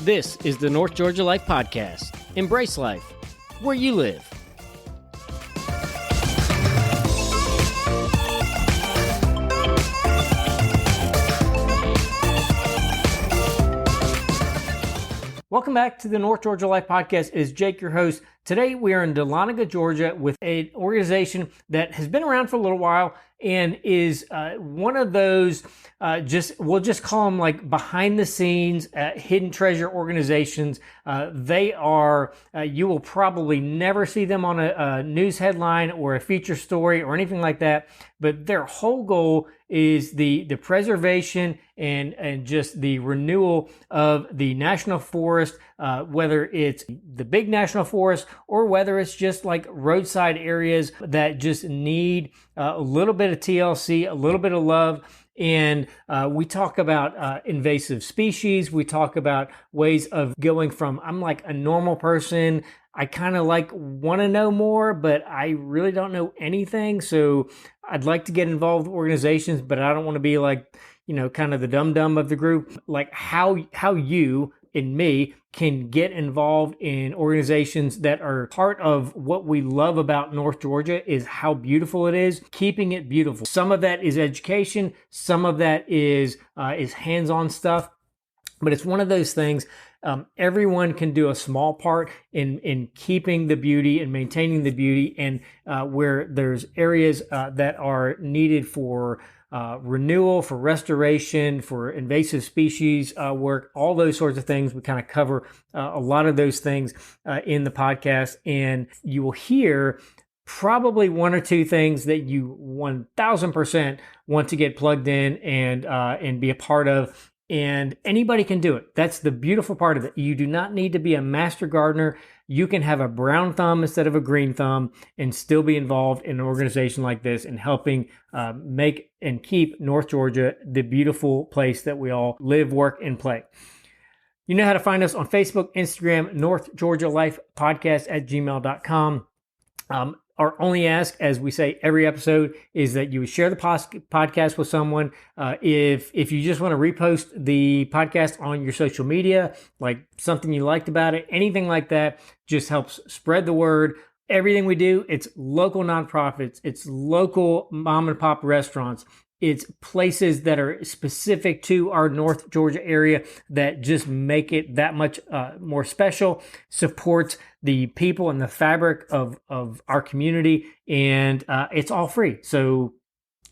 This is the North Georgia Life Podcast. Embrace life where you live. Welcome back to the North Georgia Life Podcast. It is Jake, your host. Today we are in Dahlonega, Georgia with an organization that has been around for a little while and is one of those, we'll just call them like behind the scenes, hidden treasure organizations. They are, you will probably never see them on a news headline or a feature story or anything like that, but their whole goal is the preservation and just the renewal of the national forest, whether it's the big national forest or whether it's just like roadside areas that just need a little bit of TLC, a little bit of love. And we talk about invasive species. We talk about ways of going from, I'm like a normal person, I kind of like want to know more, but I really don't know anything. So I'd like to get involved with organizations, but I don't want to be like, you know, kind of the dum-dum of the group. Like how you and me can get involved in organizations that are part of what we love about North Georgia is how beautiful it is, keeping it beautiful. Some of that is education. Some of that is hands-on stuff, but it's one of those things. Everyone can do a small part in keeping the beauty and maintaining the beauty, and where there's areas that are needed for renewal, for restoration, for invasive species work, all those sorts of things. We kind of cover a lot of those things in the podcast, and you will hear probably one or two things that you 1000% want to get plugged in and be a part of. And anybody can do it. That's the beautiful part of it. You do not need to be a master gardener. You can have a brown thumb instead of a green thumb and still be involved in an organization like this and helping make and keep North Georgia the beautiful place that we all live, work, and play. You know how to find us on Facebook, Instagram, North Georgia Life Podcast at gmail.com. Our only ask, as we say every episode, is that you would share the podcast with someone. If you just want to repost the podcast on your social media, like something you liked about it, anything like that, just helps spread the word. Everything we do, it's local nonprofits, it's local mom and pop restaurants, it's places that are specific to our North Georgia area that just make it that much more special, supports the people and the fabric of our community, and it's all free. So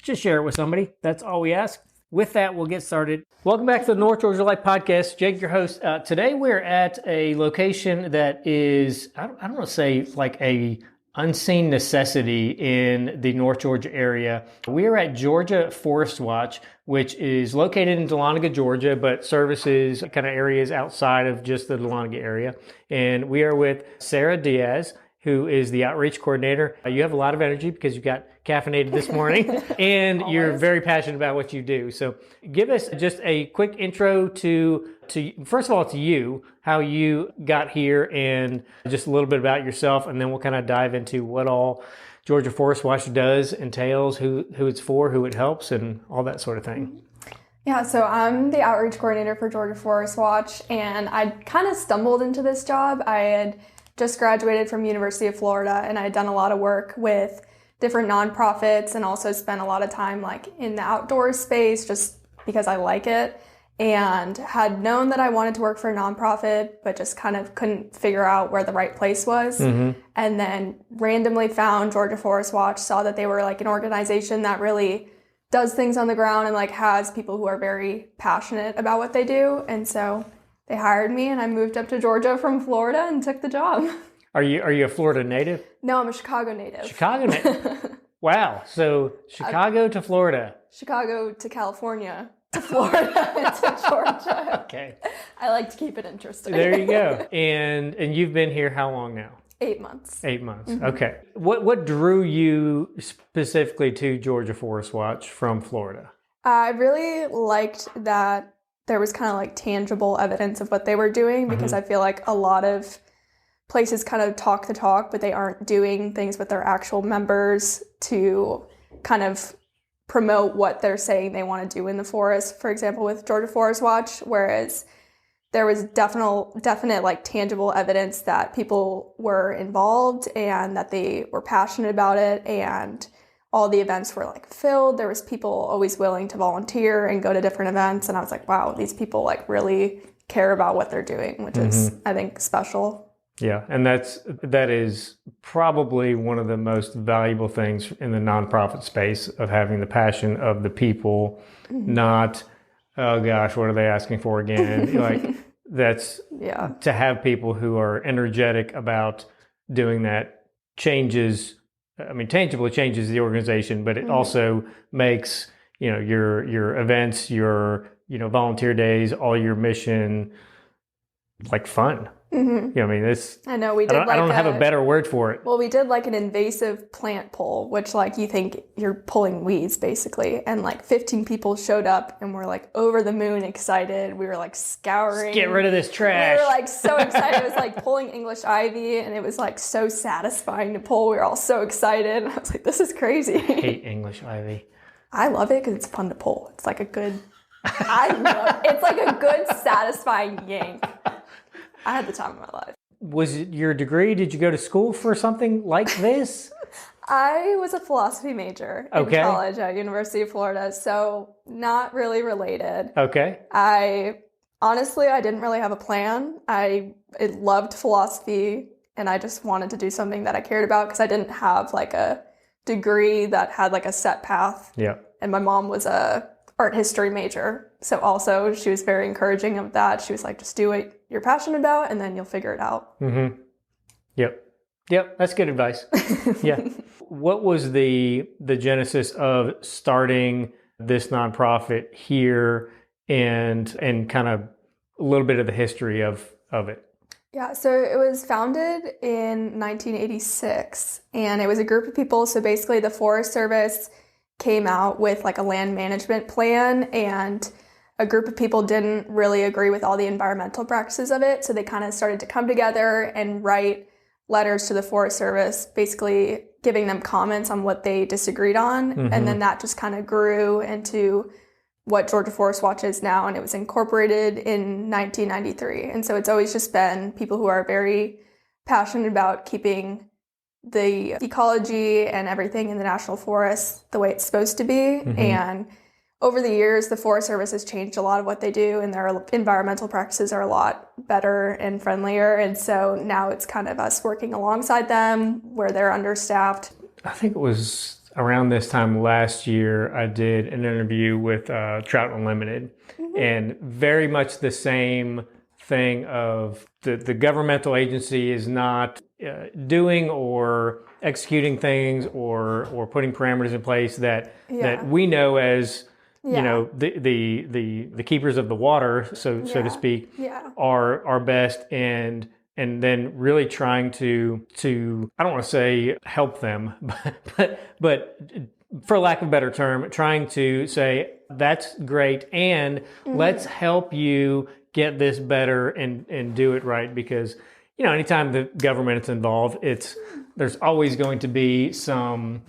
just share it with somebody. That's all we ask. With that, we'll get started. Welcome back to the North Georgia Life Podcast. Jake, your host. Today we're at a location that is, I don't want to say like a unseen necessity in the North Georgia area. We are at Georgia ForestWatch, which is located in Dahlonega, Georgia, but services kind of areas outside of just the Dahlonega area. And we are with Sarah Diaz, who is the outreach coordinator. You have a lot of energy because you got caffeinated this morning and you're very passionate about what you do. So give us just a quick intro to first of all, to you, how you got here and just a little bit about yourself. And then we'll kind of dive into what all Georgia ForestWatch does, entails, who it's for, who it helps, and all that sort of thing. Yeah, so I'm the outreach coordinator for Georgia ForestWatch, and I kind of stumbled into this job. I had just graduated from University of Florida, and I had done a lot of work with different nonprofits and also spent a lot of time like in the outdoor space just because I like it, and had known that I wanted to work for a nonprofit, but just kind of couldn't figure out where the right place was. And then randomly found Georgia ForestWatch, saw that they were like an organization that really does things on the ground and like has people who are very passionate about what they do. And so they hired me, and I moved up to Georgia from Florida and took the job. Are you a Florida native? No, I'm a Chicago native. Chicago native. Wow. So Chicago to Florida. Chicago to California to Florida to Georgia. Okay. I like to keep it interesting. There you go. And you've been here how long now? 8 months. 8 months. Okay. What drew you specifically to Georgia ForestWatch from Florida? I really liked that there was kind of like tangible evidence of what they were doing, because I feel like a lot of places kind of talk the talk, but they aren't doing things with their actual members to kind of promote what they're saying they want to do in the forest. For example, with Georgia ForestWatch, whereas there was definite like tangible evidence that people were involved and that they were passionate about it, and all the events were like filled. There was people always willing to volunteer and go to different events, and I was like, wow, these people like really care about what they're doing, which is, I think, special. Yeah, and that is probably one of the most valuable things in the nonprofit space, of having the passion of the people, not, oh gosh, what are they asking for again? Like, that's, to have people who are energetic about doing that tangibly changes the organization, but it also makes, your events, your, volunteer days, all your mission, like, fun. I know we did. I don't have a better word for it. Well, we did like an invasive plant pull, which like you think you're pulling weeds basically, and like 15 people showed up and were like over the moon excited. We were like scouring. Get rid of this trash. We were like so excited. It was like pulling English ivy, and it was like so satisfying to pull. We were all so excited. And I was like, this is crazy. I hate English ivy. I love it because it's fun to pull. It's like a good. It's like a good satisfying yank. I had the time of my life. Was it your degree? Did you go to school for something like this? I was a philosophy major in college at University of Florida, so not really related. Okay. I didn't really have a plan. I loved philosophy, and I just wanted to do something that I cared about because I didn't have like a degree that had like a set path. Yeah. And my mom was a art history major, so also she was very encouraging of that. She was like, just do what you're passionate about, and then you'll figure it out. Mm-hmm. Yep. That's good advice. Yeah. What was the genesis of starting this nonprofit here, and kind of a little bit of the history of it? Yeah, so it was founded in 1986, and it was a group of people. So basically the Forest Service came out with like a land management plan, and a group of people didn't really agree with all the environmental practices of it. So they kind of started to come together and write letters to the Forest Service, basically giving them comments on what they disagreed on. And then that just kind of grew into what Georgia ForestWatch is now, and it was incorporated in 1993. And so it's always just been people who are very passionate about keeping the ecology and everything in the national forest the way it's supposed to be. And over the years, the Forest Service has changed a lot of what they do, and their environmental practices are a lot better and friendlier. And so now it's kind of us working alongside them where they're understaffed. I think it was around this time last year, I did an interview with Trout Unlimited, and very much the same thing of the governmental agency is not doing or executing things or putting parameters in place that we know as the keepers of the water, so to speak, are best, and then really trying to I don't want to say help them, but for lack of a better term, trying to say that's great, and let's help you get this better and do it right, because anytime the government is involved, there's always going to be some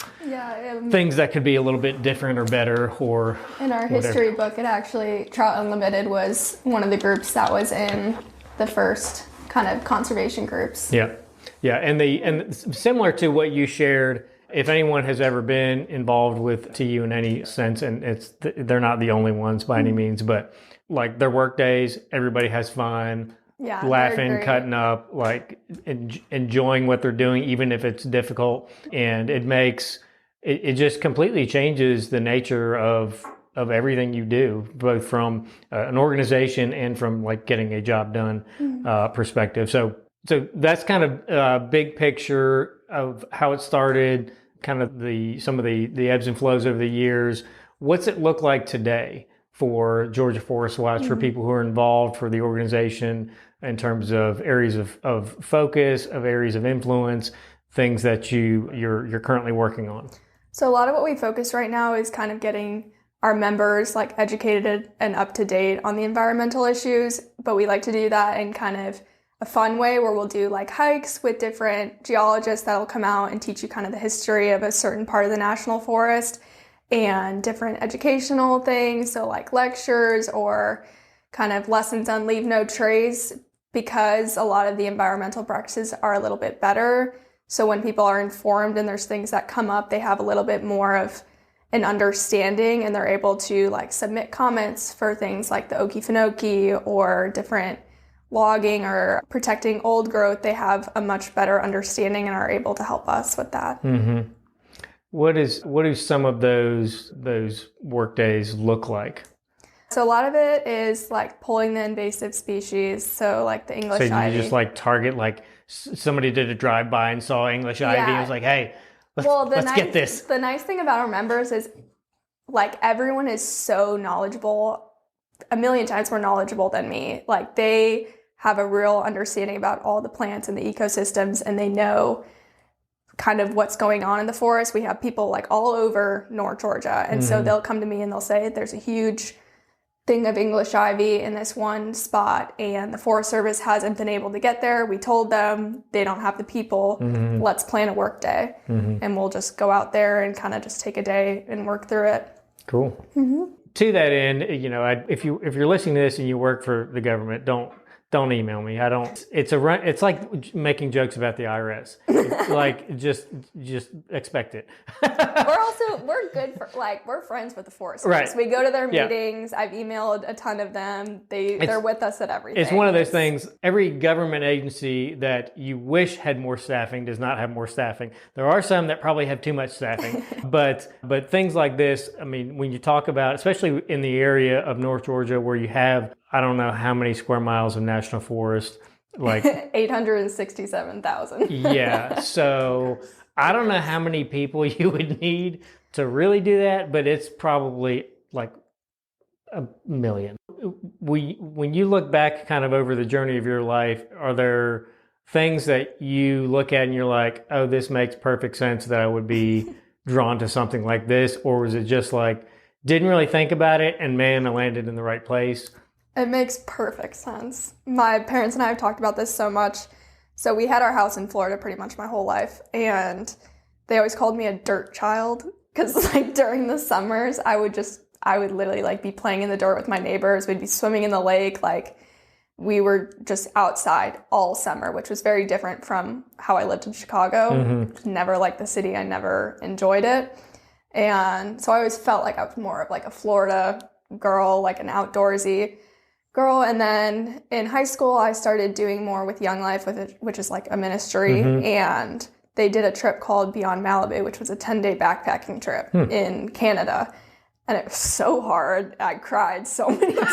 things that could be a little bit different or better, or in our history book, it actually, Trout Unlimited was one of the groups that was in the first kind of conservation groups. Yeah, and similar to what you shared, if anyone has ever been involved with TU in any sense, and they're not the only ones by any means, but like their work days, everybody has fun. Yeah, laughing, cutting up, like enjoying what they're doing, even if it's difficult. And it just completely changes the nature of everything you do, both from an organization and from like getting a job done perspective. So that's kind of a big picture of how it started, kind of some of the ebbs and flows over the years. What's it look like today for Georgia ForestWatch, for people who are involved, for the organization, in terms of areas of focus, of areas of influence, things that you're currently working on? So a lot of what we focus right now is kind of getting our members like educated and up to date on the environmental issues, but we like to do that in kind of a fun way where we'll do like hikes with different geologists that'll come out and teach you kind of the history of a certain part of the national forest, and different educational things, so like lectures or kind of lessons on leave no trace, because a lot of the environmental practices are a little bit better. So when people are informed and there's things that come up, they have a little bit more of an understanding, and they're able to like submit comments for things like the Okefenokee or different logging or protecting old growth. They have a much better understanding and are able to help us with that. Mm-hmm. What do some of those work days look like? So a lot of it is like pulling the invasive species. So like the English ivy. So you just like target, like somebody did a drive-by and saw English ivy and was like, hey, let's get this. The nice thing about our members is like everyone is so knowledgeable, a million times more knowledgeable than me. Like they have a real understanding about all the plants and the ecosystems, and they know kind of what's going on in the forest. We have people like all over North Georgia. And so they'll come to me and they'll say, there's a huge thing of English ivy in this one spot, and the Forest Service hasn't been able to get there. We told them they don't have the people. Let's plan a work day. And we'll just go out there and kind of just take a day and work through it. Cool. To that end, if you're listening to this and you work for the government, don't email me. I don't. It's like making jokes about the IRS. Like just expect it. We're good for we're friends with the Forest Service. Right. We go to their meetings. I've emailed a ton of them. They're with us at everything. It's one of those things. Every government agency that you wish had more staffing does not have more staffing. There are some that probably have too much staffing, but things like this. I mean, when you talk about, especially in the area of North Georgia where you have, I don't know how many square miles of national forest, like 867,000. Yeah. So I don't know how many people you would need to really do that, but it's probably like 1 million. When you look back kind of over the journey of your life, are there things that you look at and you're like, oh, this makes perfect sense that I would be drawn to something like this? Or was it just like, didn't really think about it and man, I landed in the right place? It makes perfect sense. My parents and I have talked about this so much. So we had our house in Florida pretty much my whole life, and they always called me a dirt child because like during the summers I would literally like be playing in the dirt with my neighbors. We'd be swimming in the lake. Like we were just outside all summer, which was very different from how I lived in Chicago. Never liked the city. I never enjoyed it. And so I always felt like I was more of like a Florida girl, like an outdoorsy girl. And then in high school, I started doing more with Young Life, which is like a ministry. And they did a trip called Beyond Malibu, which was a 10-day backpacking trip in Canada. And it was so hard. I cried so many times.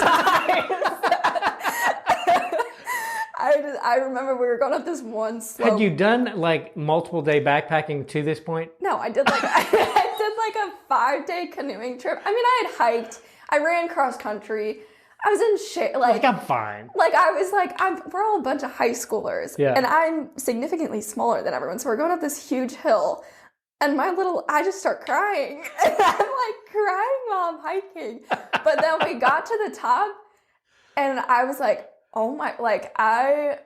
I remember we were going up this one slope. Had you done like multiple day backpacking to this point? No, I did like a 5-day canoeing trip. I mean, I had hiked. I ran cross country. I was in shape. Like I'm fine. Like I was like, we're all a bunch of high schoolers. Yeah. And I'm significantly smaller than everyone. So we're going up this huge hill. And I just start crying. And I'm like crying while I'm hiking. But then we got to the top and I was like, oh my, like I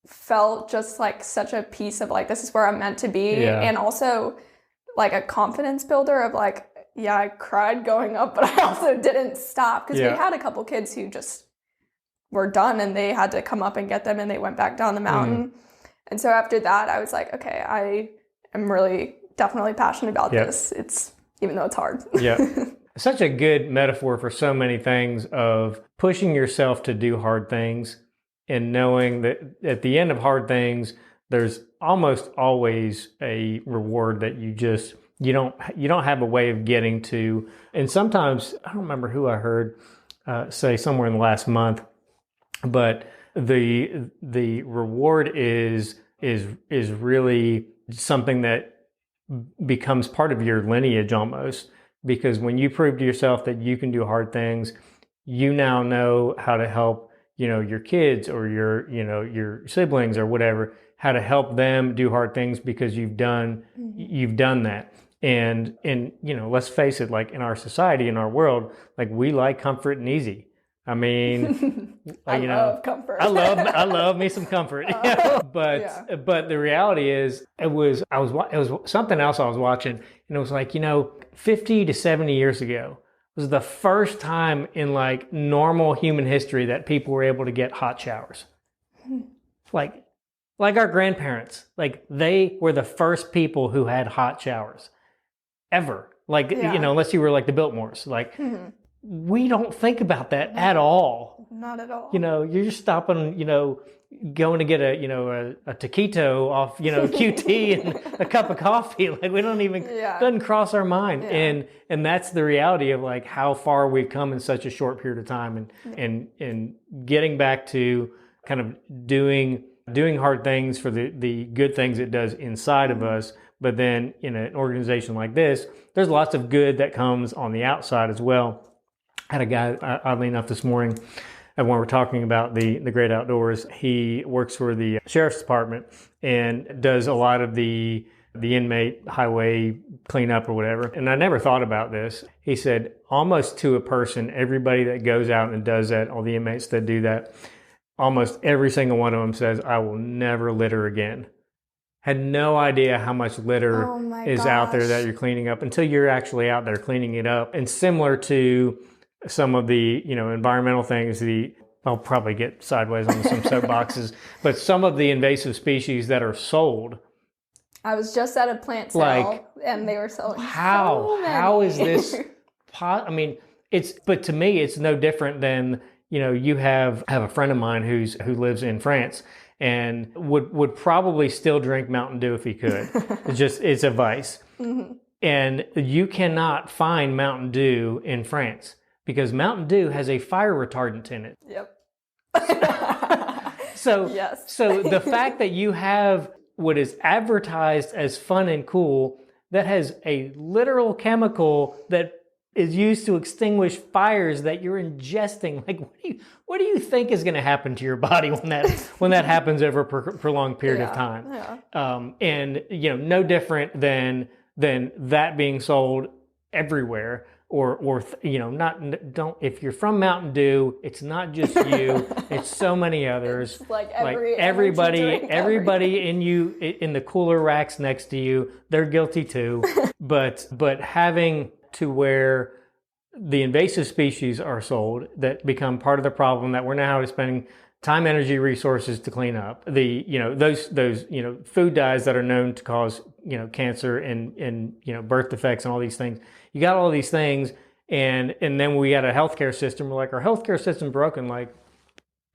felt just like such a piece of like, this is where I'm meant to be. Yeah. And also like a confidence builder of like, yeah, I cried going up, but I also didn't stop because we had a couple kids who just were done and they had to come up and get them and they went back down the mountain. And so after that, I was like, okay, I am really definitely passionate about this. It's, even though it's hard. Such a good metaphor for so many things of pushing yourself to do hard things and knowing that at the end of hard things, there's almost always a reward that you don't have a way of getting to. And sometimes, I don't remember who I heard say somewhere in the last month, but the reward is really something that becomes part of your lineage almost. Because when you prove to yourself that you can do hard things, you now know how to help, your kids or your siblings or whatever, how to help them do hard things because you've done that. And let's face it, like in our society, in our world, like we like comfort and easy. I mean, I love comfort. I love me some comfort. But the reality is, it was something else I was watching, and it was like 50 to 70 years ago, was the first time in like normal human history that people were able to get hot showers. Like our grandparents, like they were the first people who had hot showers ever. Like, unless you were like the Biltmores, like we don't think about that at all. Not at all. You're just stopping, going to get a taquito off, QT and a cup of coffee. Like we don't even, doesn't cross our mind. And that's the reality of like how far we've come in such a short period of time and getting back to kind of doing hard things for the good things it does inside of us. But then in an organization like this, there's lots of good that comes on the outside as well. I had a guy, oddly enough, this morning, when we're talking about the great outdoors, he works for the sheriff's department and does a lot of the inmate highway cleanup or whatever. And I never thought about this. He said, almost to a person, everybody that goes out and does that, all the inmates that do that, almost every single one of them says, I will never litter again. Had no idea how much litter is out there that you're cleaning up until you're actually out there cleaning it up. And similar to some of the, environmental things, I'll probably get sideways on some soapboxes, but some of the invasive species that are sold. I was just at a plant sale and they were selling so many. How is this? But to me, it's no different than, you have a friend of mine who lives in France and would probably still drink Mountain Dew if he could. It's a vice. Mm-hmm. And you cannot find Mountain Dew in France because Mountain Dew has a fire retardant in it. Yep. So the fact that you have what is advertised as fun and cool that has a literal chemical that is used to extinguish fires that you're ingesting. Like, what do you think is going to happen to your body when that happens over a prolonged period of time? Yeah. And no different than that being sold everywhere. If you're from Mountain Dew, it's not just you, it's so many others. It's like everybody in the cooler racks next to you, they're guilty too. but having to where the invasive species are sold that become part of the problem that we're now spending time, energy, resources to clean up. Those food dyes that are known to cause cancer and birth defects and all these things. You got all these things, and then we got a healthcare system. We're like, our healthcare system's broken. Like,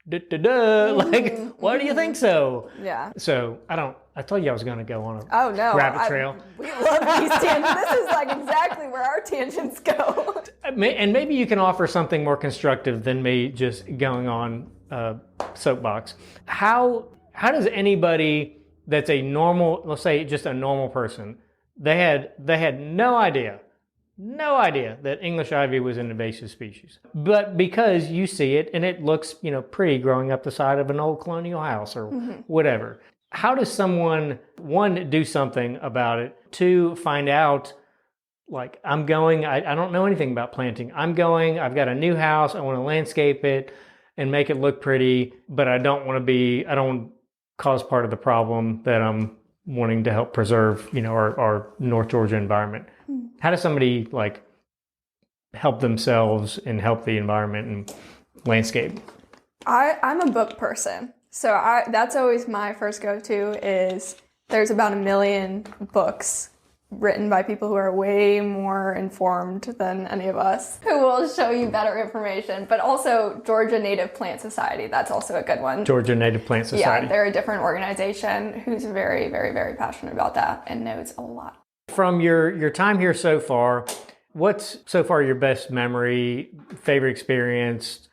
like, why do you think so? Yeah. So I told you I was going to go on a rabbit trail. We love these tangents. This is like exactly where our tangents go. And maybe you can offer something more constructive than me just going on soapbox. How does anybody that's a normal, let's say just a normal person, they had no idea that English ivy was an invasive species. But because you see it and it looks, pretty growing up the side of an old colonial house or whatever. How does someone, one, do something about it, two, find out, like, I don't know anything about planting. I've got a new house, I want to landscape it and make it look pretty, but I don't want to cause part of the problem that I'm wanting to help preserve, our North Georgia environment. How does somebody help themselves and help the environment and landscape? I'm a book person. So that's always my first go-to is there's about 1 million books written by people who are way more informed than any of us who will show you better information. But also Georgia Native Plant Society, that's also a good one. Georgia Native Plant Society. Yeah, they're a different organization who's very, very, very passionate about that and knows a lot. From your time here so far, what's so far your best memory, favorite experience,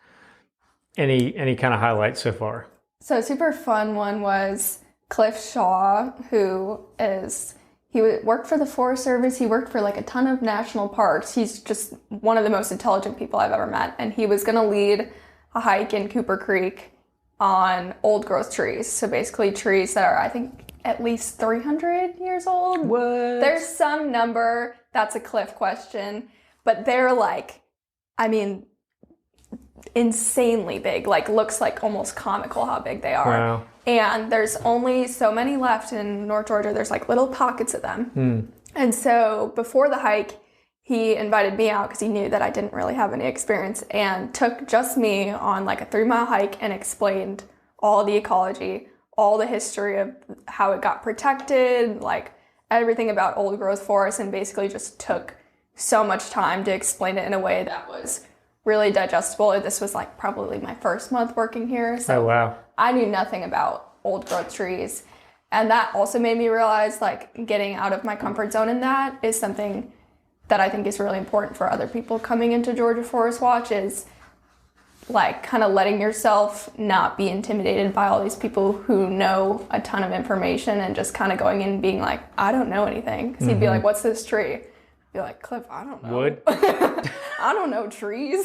any kind of highlights so far? So a super fun one was Cliff Shaw, he worked for the Forest Service. He worked for a ton of national parks. He's just one of the most intelligent people I've ever met. And he was going to lead a hike in Cooper Creek on old growth trees. So basically trees that are, I think, at least 300 years old. What? There's some number. That's a Cliff question. But they're insanely big. Looks like almost comical how big they are. Wow. And there's only so many left in North Georgia. There's little pockets of them. And so before the hike, he invited me out because he knew that I didn't really have any experience, and took just me on like a 3-mile hike and explained all the ecology, all the history of how it got protected, like everything about old growth forests, and basically just took so much time to explain it in a way that was really digestible. This was like probably my first month working here. So oh, wow. I knew nothing about old growth trees. And that also made me realize like getting out of my comfort zone in that is something that I think is really important for other people coming into Georgia Forest Watch, is like kind of letting yourself not be intimidated by all these people who know a ton of information, and just kind of going in and being like, I don't know anything. Because he'd be like, what's this tree? I'd be like, Cliff, I don't know. Wood? I don't know trees.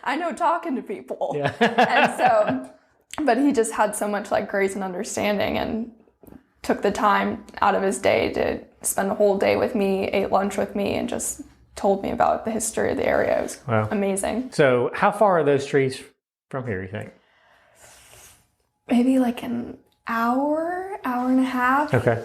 I know talking to people. Yeah. And so, but he just had so much like grace and understanding, and took the time out of his day to spend the whole day with me, ate lunch with me, and just told me about the history of the area. It was amazing. So how far are those trees from here, you think? Maybe like an hour and a half. Okay.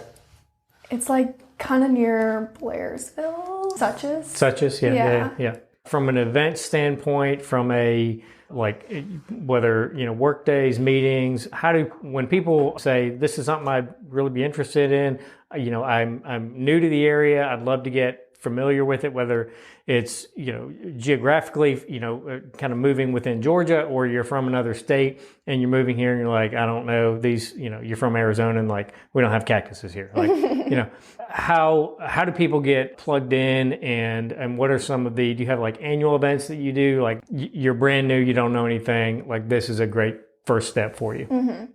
It's like kind of near Blairsville, Suches. Yeah. From an event standpoint, from a like whether work days, meetings, when people say this is something I'd really be interested in, I'm new to the area, I'd love to get familiar with it, whether it's geographically kind of moving within Georgia, or you're from another state and you're moving here and you're like, I don't know these, you're from Arizona and like we don't have cactuses here, like how do people get plugged in, and what are some of do you have like annual events that you do, like you're brand new, you don't know anything, like this is a great first step for you? Mm-hmm.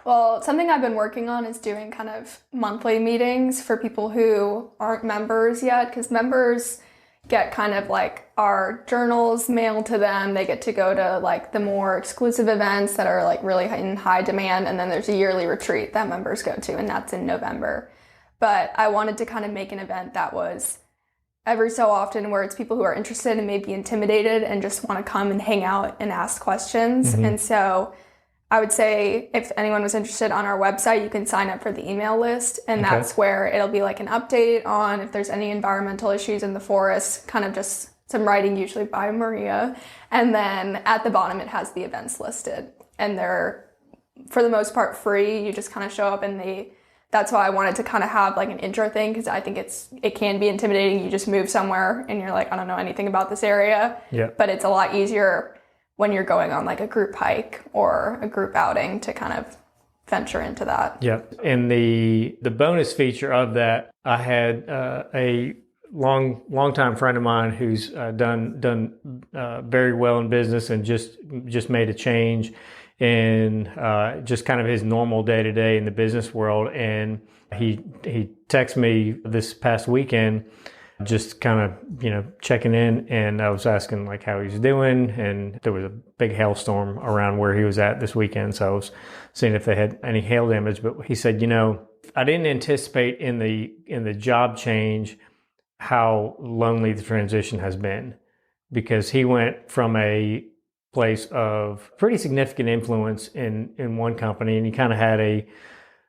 Well, something I've been working on is doing kind of monthly meetings for people who aren't members yet, because members get kind of like our journals mailed to them. They get to go to like the more exclusive events that are like really in high demand, and then there's a yearly retreat that members go to, and that's in November. But I wanted to kind of make an event that was every so often where it's people who are interested and maybe intimidated and just want to come and hang out and ask questions. Mm-hmm. And so I would say if anyone was interested, on our website, you can sign up for the email list, and that's where it'll be like an update on if there's any environmental issues in the forest, kind of just some writing usually by Maria. And then at the bottom, it has the events listed, and they're for the most part free. You just kind of show up, and that's why I wanted to kind of have like an intro thing, because I think it can be intimidating. You just move somewhere and you're like, I don't know anything about this area. Yeah. But it's a lot easier when you're going on like a group hike or a group outing to kind of venture into that. Yeah. And the bonus feature of that, I had a long-time friend of mine who's done very well in business and just made a change in just kind of his normal day-to-day in the business world. And he texted me this past weekend, just kind of, checking in, and I was asking like how he's doing, and there was a big hailstorm around where he was at this weekend, so I was seeing if they had any hail damage. But he said, I didn't anticipate in the job change how lonely the transition has been, because he went from a place of pretty significant influence in one company, and he kind of had a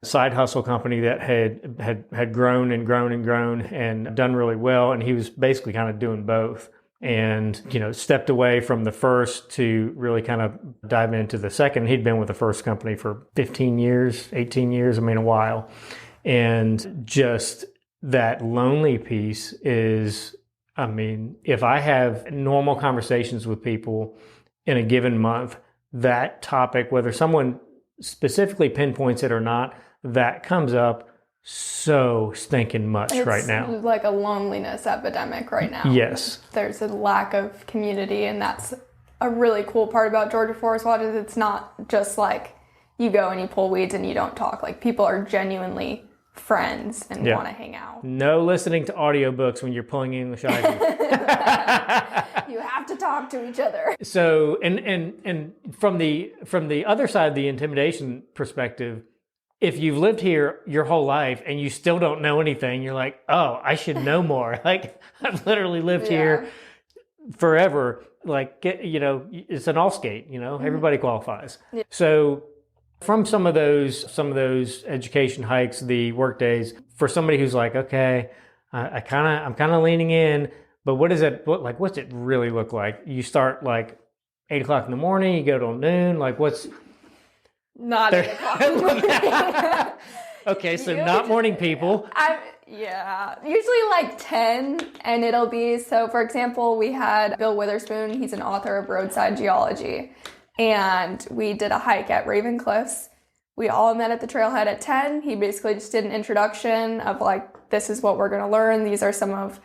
side hustle company that had grown and grown and grown and done really well, and he was basically kind of doing both, and stepped away from the first to really kind of dive into the second. He'd been with the first company for 15 years, 18 years, a while, and just that lonely piece is, if I have normal conversations with people in a given month, that topic, whether someone specifically pinpoints it or not, that comes up so stinking much right now. It's like a loneliness epidemic right now. Yes. There's a lack of community, and that's a really cool part about Georgia Forest Watch, is it's not just like you go and you pull weeds and you don't talk. Like, people are genuinely friends and want to hang out. No listening to audiobooks when you're pulling English ivy. You have to talk to each other. So, and from the other side of the intimidation perspective, if you've lived here your whole life and you still don't know anything, you're like, oh, I should know more. Like, I've literally lived here forever. Like, it's an all skate, everybody qualifies. Yeah. So from some of those education hikes, the work days, for somebody who's like, okay, I'm kind of leaning in, But what is it, what's it really look like? You start like 8 o'clock in the morning, you go till noon, like what's... Not 8 o'clock in the morning. Okay, so not morning people. Yeah, usually like 10, and it'll be, so for example, we had Bill Witherspoon, he's an author of Roadside Geology, and we did a hike at Raven Cliffs. We all met at the trailhead at 10. He basically just did an introduction of like, this is what we're going to learn. These are some of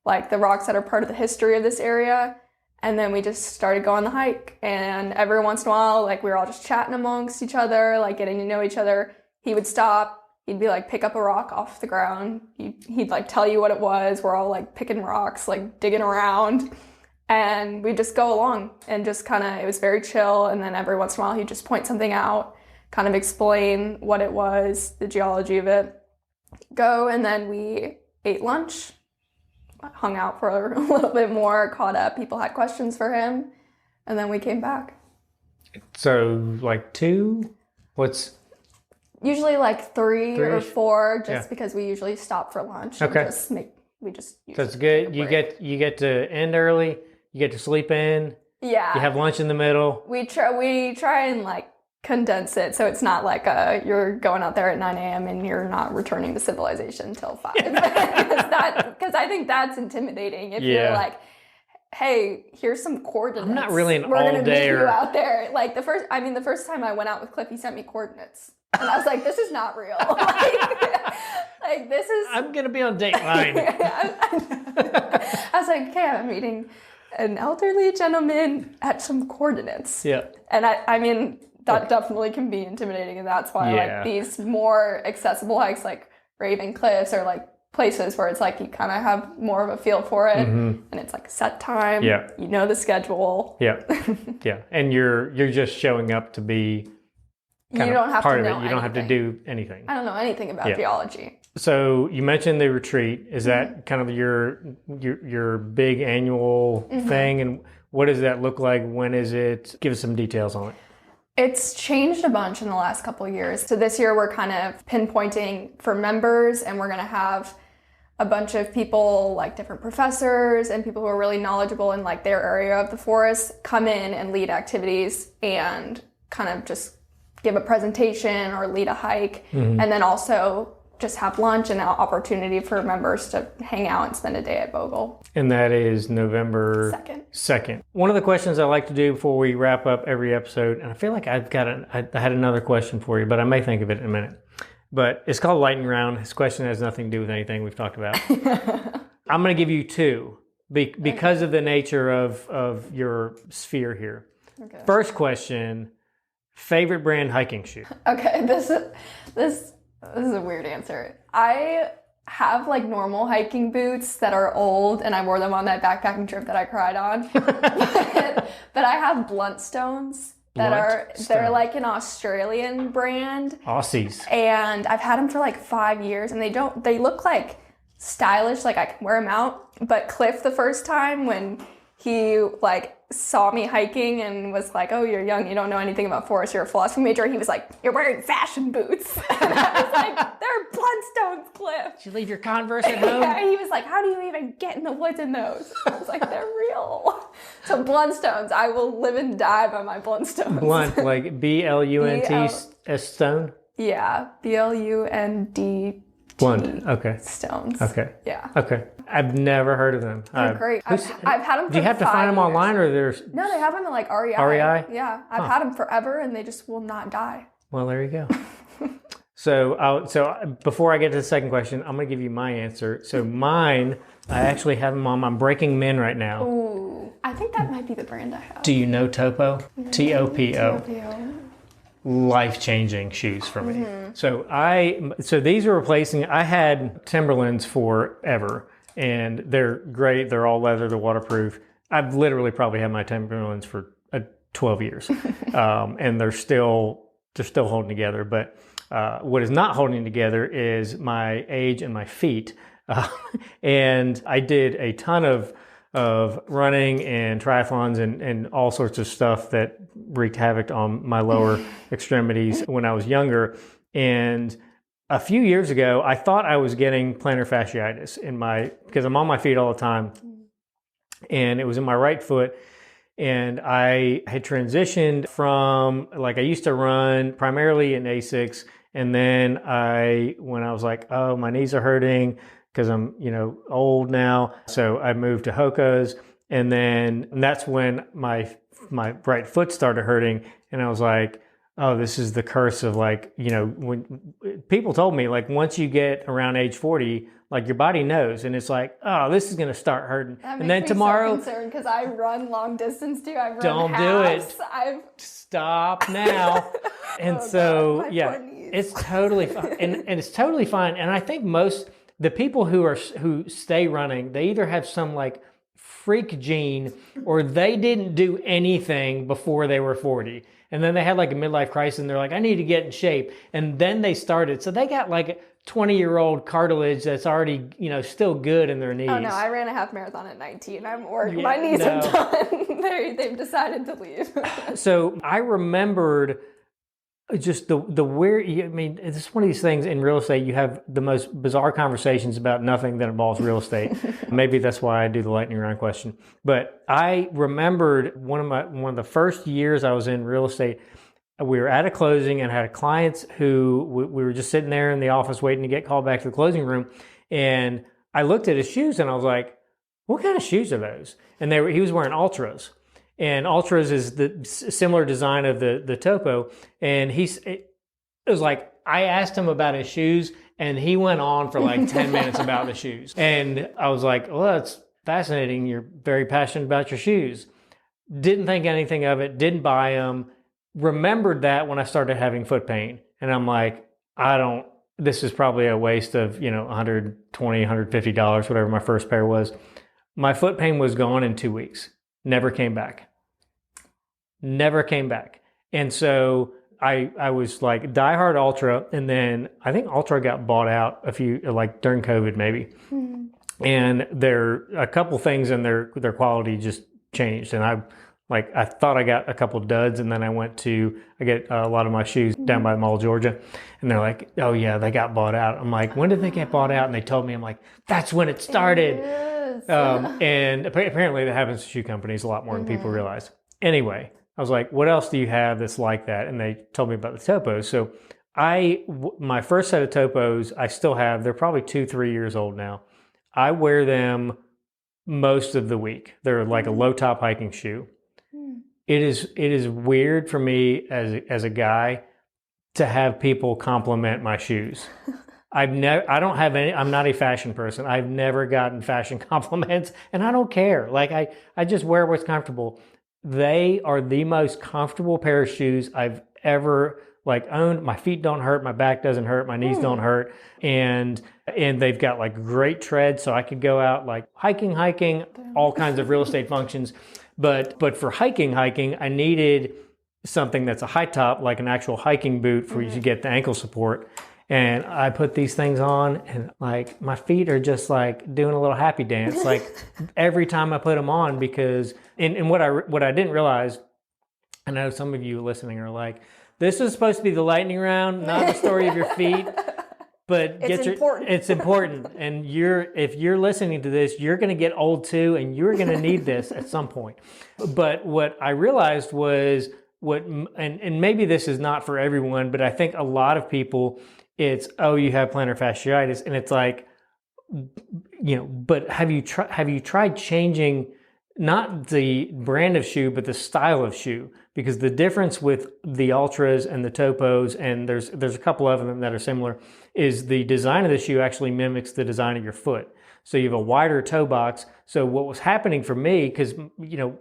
like the rocks that are part of the history of this area. And then we just started going on the hike, and every once in a while, like we were all just chatting amongst each other, like getting to know each other. He would stop. He'd be like, pick up a rock off the ground. He'd like tell you what it was. We're all like picking rocks, like digging around. And we'd just go along and just kind of, it was very chill. And then every once in a while, he'd just point something out, kind of explain what it was, the geology of it. Go, and then we ate lunch, hung out for a little bit more, caught up. People had questions for him. And then we came back. So like 2? What's... Usually like 3 or 4, just Yeah. because we usually stop for lunch. Okay. And That's good. You get to end early. You get to sleep in. Yeah. You have lunch in the middle. We try and like condense it, so it's not like you're going out there at 9 a.m. and you're not returning to civilization until 5. Because I think that's intimidating. If you're like, hey, here's some coordinates. I'm not really an We're all gonna meet day you out there. Like the first time I went out with Cliff, he sent me coordinates. And I was like, this is not real. like this is... I'm going to be on Dateline. I was like, okay, I'm meeting an elderly gentleman at some coordinates. Yeah. And I mean, that definitely can be intimidating. And that's why like these more accessible hikes like Raven Cliffs are like places where it's like you kind of have more of a feel for it. Mm-hmm. And it's like a set time. Yeah. You know the schedule. Yeah. Yeah. And you're just showing up to be... You don't have part to know of it. You don't have to do anything. I don't know anything about geology. So you mentioned the retreat. Is that kind of your big annual thing? And what does that look like? When is it? Give us some details on it. It's changed a bunch in the last couple of years. So this year we're kind of pinpointing for members, and we're going to have a bunch of people, like different professors and people who are really knowledgeable in like their area of the forest, come in and lead activities and kind of just give a presentation or lead a hike, and then also just have lunch and an opportunity for members to hang out and spend a day at Bogle. And that is November 2nd. One of the questions I like to do before we wrap up every episode, and I feel like I had another question for you, but I may think of it in a minute. But it's called Lightning Round. This question has nothing to do with anything we've talked about. I'm going to give you 2 because of the nature of your sphere here. Okay. First question. Favorite brand hiking shoe? Okay, this is a weird answer. I have like normal hiking boots that are old, and I wore them on that backpacking trip that I cried on. but I have Bluntstones they're like an Australian brand. Aussies. And I've had them for like 5 years, and they look like stylish, like I can wear them out. But Cliff, the first time when he like saw me hiking and was like, oh, you're young, you don't know anything about forest, you're a philosophy major. He was like, you're wearing fashion boots. And I was like, they're Bloodstones, Cliff. Did you leave your Converse at home? Yeah, he was like, how do you even get in the woods in those? I was like, they're real. So Bloodstones, I will live and die by my Bloodstones. Blunt, like B-L-U-N-T stone? Yeah, B-L-U-N-D. Blunt. Okay. Stones. Okay. Yeah. Okay. I've never heard of them. They're great. I've had them for 5 years. Do you have to find them online, or there's... No, they have them at like REI. REI? Yeah. I've had them forever, and they just will not die. Well, there you go. So before I get to the second question, I'm going to give you my answer. So mine, I actually have them on my Breaking Men right now. Ooh. I think that might be the brand I have. Do you know Topo? T-O-P-O. T-O-P-O. Life-changing shoes for me. So these are replacing, I had Timberlands forever, and they're great. They're all leather, they're waterproof. I've literally probably had my Timberlands for 12 years. And they're still holding together. But what is not holding together is my age and my feet. And I did a ton of running and triathlons and all sorts of stuff that wreaked havoc on my lower extremities when I was younger. And a few years ago, I thought I was getting plantar fasciitis because I'm on my feet all the time. and it was in my right foot. And I had transitioned from, like, I used to run primarily in Asics. And then when I was like, oh, my knees are hurting because I'm, old now. So I moved to Hoka's. And that's when my right foot started hurting. And I was like, oh, this is the curse of, like, when people told me, like, once you get around age 40, like, your body knows, and it's like, oh, this is going to start hurting. That and then makes me tomorrow, so concerned because I run long distance too. I've run don't halves. do it. Stop now. And God, yeah, it's totally fine. And it's totally fine. And I think the people who stay running, they either have some, like, freak gene, or they didn't do anything before they were 40. And then they had, like, a midlife crisis, and they're like, I need to get in shape. And then they started. So they got, like, 20-year-old cartilage that's already, still good in their knees. Oh no, I ran a half marathon at 19. My knees are done. They've decided to leave. So I remembered just the weird, I mean, it's one of these things in real estate, you have the most bizarre conversations about nothing that involves real estate. Maybe that's why I do the lightning round question. But I remembered one of the first years I was in real estate, we were at a closing and had clients who we were just sitting there in the office waiting to get called back to the closing room. And I looked at his shoes and I was like, what kind of shoes are those? And he was wearing Ultras. And Ultras is the similar design of the Topo. And it was like, I asked him about his shoes and he went on for like 10 minutes about the shoes. And I was like, well, that's fascinating. You're very passionate about your shoes. Didn't think anything of it, didn't buy them. Remembered that when I started having foot pain. And I'm like, this is probably a waste of, $120, $150, whatever my first pair was. My foot pain was gone in 2 weeks. Never came back. And so I was like diehard Ultra. And then I think Ultra got bought out during COVID maybe. Mm-hmm. And a couple things in their quality just changed. And I thought I got a couple duds, and then I get a lot of my shoes down by Mall, Georgia, and they're like, oh yeah, they got bought out. I'm like, when did they get bought out? And they told me, I'm like, that's when it started. And apparently that happens to shoe companies a lot more than people realize. Anyway, I was like, what else do you have that's like that? And they told me about the Topos. So my first set of Topos, I still have, they're probably 2-3 years old now. I wear them most of the week. They're like a low top hiking shoe. It is weird for me as a guy to have people compliment my shoes. I'm not a fashion person. I've never gotten fashion compliments, and I don't care. Like, I just wear what's comfortable. They are the most comfortable pair of shoes I've ever owned. My feet don't hurt, my back doesn't hurt, my knees don't hurt, and they've got like great tread, so I could go out like hiking, all kinds of real estate functions. But for hiking, I needed something that's a high top, like an actual hiking boot for you to get the ankle support. And I put these things on, and like my feet are just like doing a little happy dance, like every time I put them on, because and what I didn't realize, I know some of you listening are like, this is supposed to be the lightning round, not the story of your feet. But it's important. And if you're listening to this, you're going to get old too, and you're going to need this at some point. But what I realized was and maybe this is not for everyone, but I think a lot of people, it's, oh, you have plantar fasciitis, and it's like, but have you tried changing not the brand of shoe, but the style of shoe? Because the difference with the Ultras and the Topos, and there's a couple of them that are similar, is the design of the shoe actually mimics the design of your foot. So you have a wider toe box. So what was happening for me, because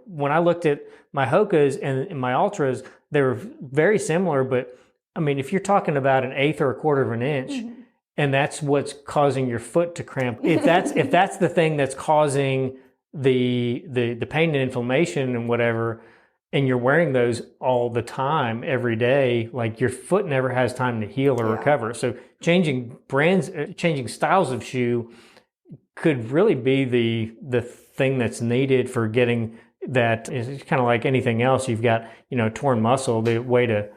when I looked at my Hokas and my Ultras, they were very similar, but I mean, if you're talking about an eighth or a quarter of an inch, and that's what's causing your foot to cramp, if that's the thing that's causing the pain and inflammation and whatever, and you're wearing those all the time, every day, like your foot never has time to heal or recover. So changing brands, changing styles of shoe could really be the thing that's needed for getting that. It's kind of like anything else. You've got, torn muscle. The way to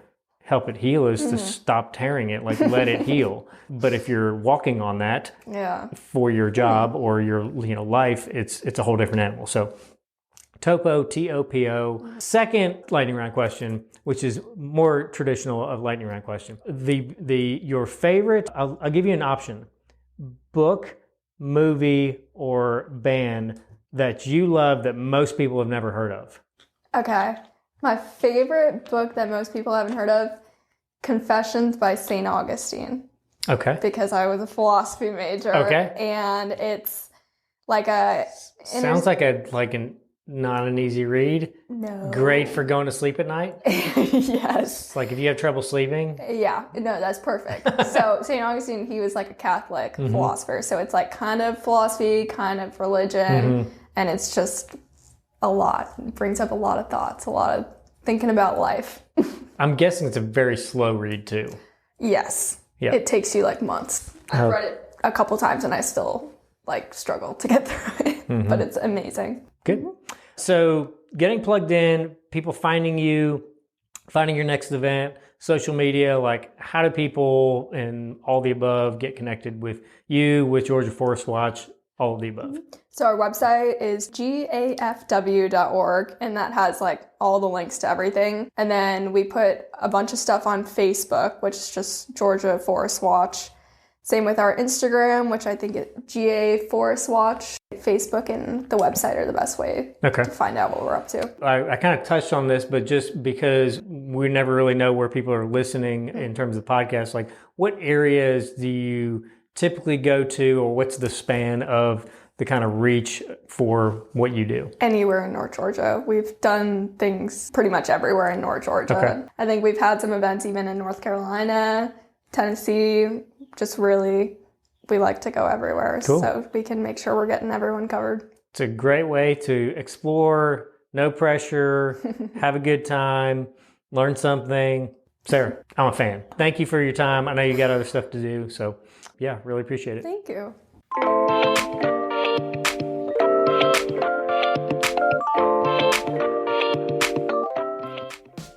help it heal is to stop tearing it, like let it heal. But if you're walking on that for your job or your life, it's a whole different animal. So Topo, T-O-P-O. Second lightning round question, which is more traditional of lightning round question. Your favorite, I'll give you an option. Book, movie, or band that you love that most people have never heard of. Okay. My favorite book that most people haven't heard of, Confessions by St. Augustine. Okay. Because I was a philosophy major. Okay. And it's like a... Sounds like not an easy read. No. Great for going to sleep at night. Yes. It's like if you have trouble sleeping. Yeah. No, that's perfect. So St. Augustine, he was like a Catholic philosopher. So it's like kind of philosophy, kind of religion. And it's just a lot. It brings up a lot of thoughts, a lot of thinking about life. I'm guessing it's a very slow read too. Yes. Yeah. It takes you like months. I've read it a couple times and I still like struggle to get through it. But it's amazing. Good. So getting plugged in, people finding you, finding your next event, social media, like how do people and all the above get connected with you, with Georgia Forest Watch, all of the above? So our website is gafw.org, and that has like all the links to everything. And then we put a bunch of stuff on Facebook, which is just Georgia Forest Watch. Same with our Instagram, which I think is GA Forest Watch. Facebook and the website are the best way to find out what we're up to. I kind of touched on this, but just because we never really know where people are listening in terms of podcasts, like what areas do you typically go to, or what's the span of the kind of reach for what you do? Anywhere in North Georgia. We've done things pretty much everywhere in North Georgia. Okay. I think we've had some events even in North Carolina, Tennessee, just really, we like to go everywhere. Cool. So we can make sure we're getting everyone covered. It's a great way to explore, no pressure, have a good time, learn something. Sarah, I'm a fan. Thank you for your time. I know you got other stuff to do, so yeah, really appreciate it. Thank you.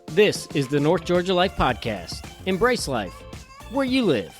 This is the North Georgia Life Podcast. Embrace life where you live.